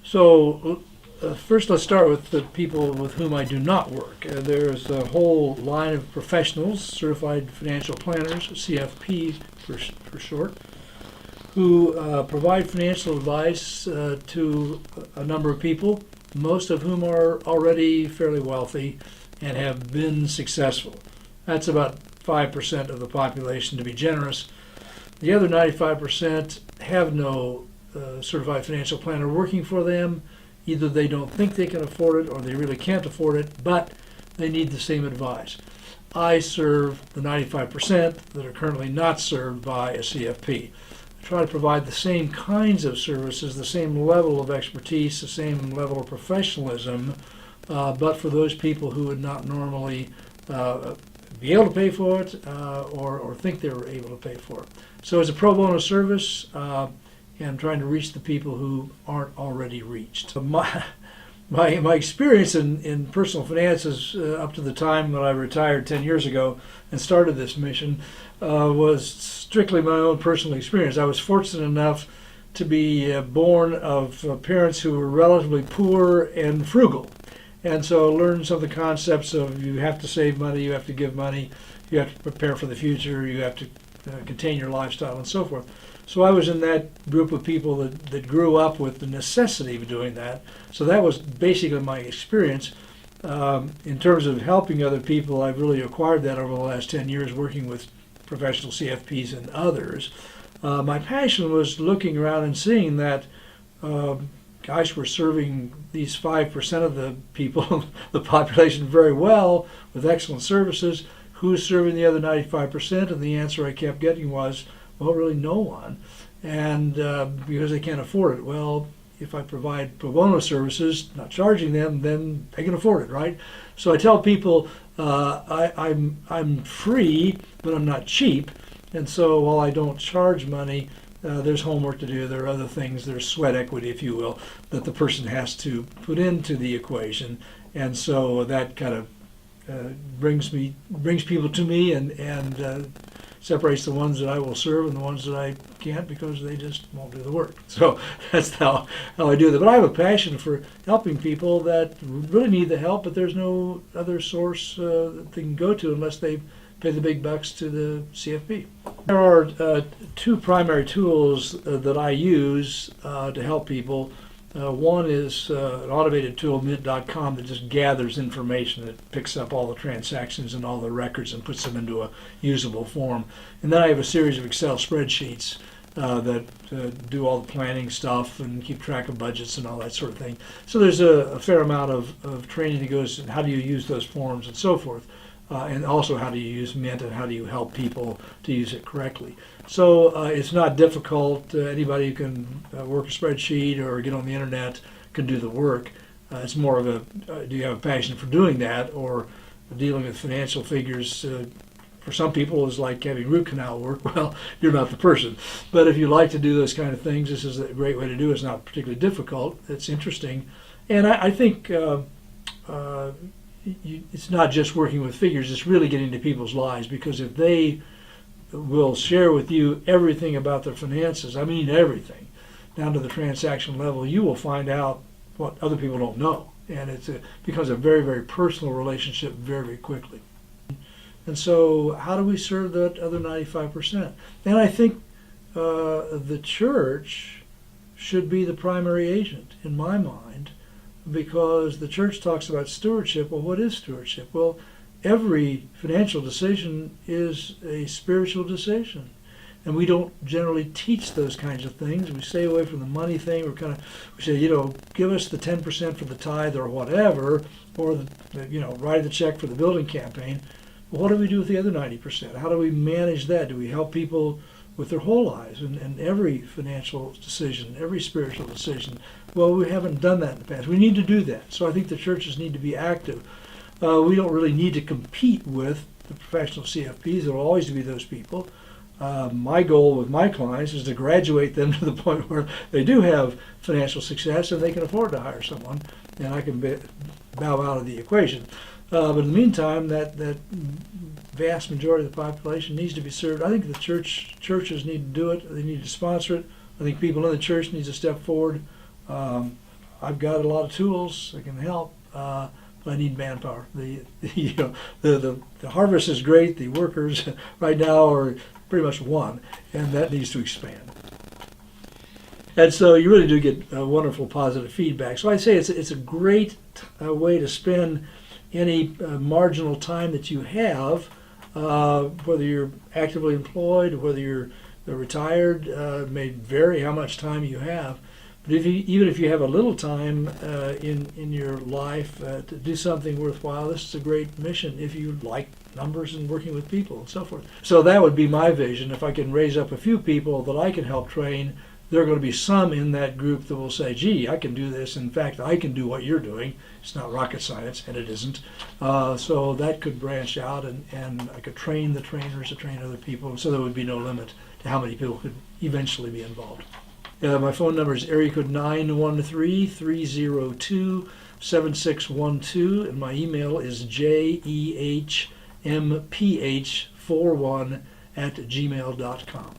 So first let's start with the people with whom I do not work. There's a whole line of professionals, certified financial planners, CFP for short, who provide financial advice to a number of people, most of whom are already fairly wealthy and have been successful. That's about 5% of the population, to be generous. The other 95% have no certified financial planner working for them. Either they don't think they can afford it or they really can't afford it, but they need the same advice. I serve the 95% that are currently not served by a CFP. I try to provide the same kinds of services, the same level of expertise, the same level of professionalism, but for those people who would not normally be able to pay for it or think they were able to pay for it. So it's a pro bono service. And trying to reach the people who aren't already reached. My experience in personal finances up to the time when I retired 10 years ago and started this mission was strictly my own personal experience. I was fortunate enough to be born of parents who were relatively poor and frugal. And so I learned some of the concepts of you have to save money, you have to give money, you have to prepare for the future, you have to contain your lifestyle and so forth. So I was in that group of people that grew up with the necessity of doing that. So that was basically my experience. In terms of helping other people, I've really acquired that over the last 10 years working with professional CFPs and others. My passion was looking around and seeing that, gosh, we're serving these 5% of the people, the population very well with excellent services. Who's serving the other 95%? And the answer I kept getting was, well, really no one, and because they can't afford it. Well, if I provide pro bono services, not charging them, then they can afford it, right? So I tell people I'm free, but I'm not cheap, and so while I don't charge money, there's homework to do. There are other things. There's sweat equity, if you will, that the person has to put into the equation, and so that kind of brings people to me and separates the ones that I will serve and the ones that I can't because they just won't do the work. So that's how I do that. But I have a passion for helping people that really need the help, but there's no other source that they can go to unless they pay the big bucks to the CFP. There are two primary tools that I use to help people. One is an automated tool, mint.com, that just gathers information. It picks up all the transactions and all the records and puts them into a usable form. And then I have a series of Excel spreadsheets that do all the planning stuff and keep track of budgets and all that sort of thing. So there's a fair amount of training that goes in how do you use those forms and so forth. And also how do you use Mint and how do you help people to use it correctly. So it's not difficult. Anybody who can work a spreadsheet or get on the internet can do the work. It's more of a, do you have a passion for doing that, or dealing with financial figures for some people is like having root canal work. Well, you're not the person. But if you like to do those kind of things, this is a great way to do it. It's not particularly difficult. It's interesting. And I think it's not just working with figures, it's really getting into people's lives, because if they will share with you everything about their finances, I mean everything, down to the transaction level, you will find out what other people don't know. And it becomes a very, very personal relationship very, very quickly. And so how do we serve that other 95%? And I think the church should be the primary agent, in my mind, because the church talks about stewardship. Well, what is stewardship? Well, every financial decision is a spiritual decision. And we don't generally teach those kinds of things. We stay away from the money thing. We say, give us the 10% for the tithe or whatever, or write the check for the building campaign. Well, what do we do with the other 90%? How do we manage that? Do we help people with their whole lives and every financial decision, every spiritual decision? Well, we haven't done that in the past. We need to do that. So I think the churches need to be active. We don't really need to compete with the professional CFPs. There will always be those people. My goal with my clients is to graduate them to the point where they do have financial success and they can afford to hire someone, and I can bow out of the equation. But in the meantime, that vast majority of the population needs to be served. I think the churches need to do it. They need to sponsor it. I think people in the church need to step forward. I've got a lot of tools that can help, but I need manpower. The harvest is great. The workers right now are pretty much one, and that needs to expand. And so you really do get wonderful positive feedback. So I'd say it's a great way to spend any marginal time that you have, whether you're actively employed, whether you're retired. It may vary how much time you have. But even if you have a little time in your life to do something worthwhile, this is a great mission if you like numbers and working with people and so forth. So that would be my vision. If I can raise up a few people that I can help train, there are going to be some in that group that will say, gee, I can do this. In fact, I can do what you're doing. It's not rocket science, and it isn't. So that could branch out, and I could train the trainers to train other people, so there would be no limit to how many people could eventually be involved. My phone number is area code 913-302-7612, and my email is jehmph41@gmail.com.